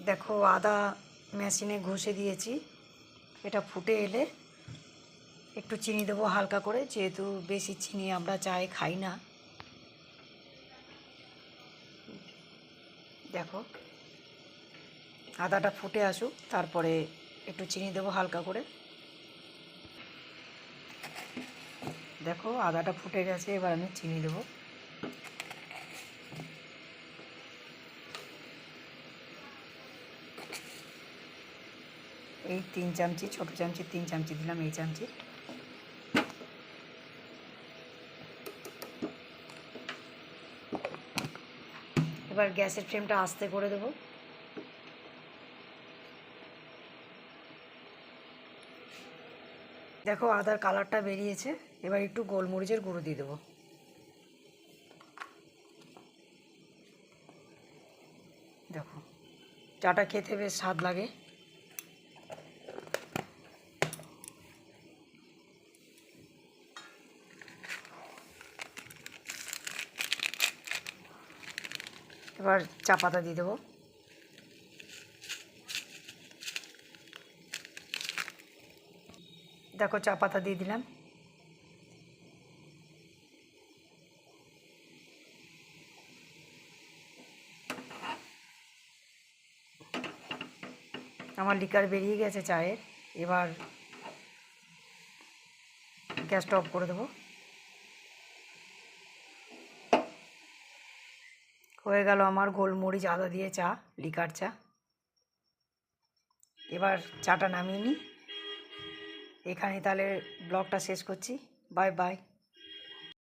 দেখো আদা মেশিনে ঘষে দিয়েছি। এটা ফুটে এলে একটু চিনি দেবো হালকা করে, যেহেতু বেশি চিনি আমরা চায়ে খাই না। দেখো আদাটা ফুটে আসুক, তারপরে একটু চিনি দেবো হালকা করে। দেখো আদাটা ফুটে গেছে, এবার আমি চিনি দেবো। এই 3 চামচি, ছোটো চামচি 3 চামচি দিলাম, এই চামচি। এবার গ্যাসের ফ্লেমটা আস্তে করে দেবো। দেখো আদার কালারটা বেরিয়েছে, এবার একটু গোলমরিচের গুঁড়ো দিয়ে দেবো। দেখো চাটা খেতে বেশ স্বাদ লাগে। এবার চা পাতা দিয়ে দেবো। দেখো চা পাতা দিয়ে দিলাম। আমার লিকার বেরিয়ে গেছে চায়ের। এবার গ্যাসটা অফ করে দেবো। হয়ে গেল আমার গোলমরিচ আদা দিয়ে চা, লিকার চা। এবার চাটা নামিয়ে নিই। এখানে তাহলে ব্লগটা শেষ করছি। Bye bye.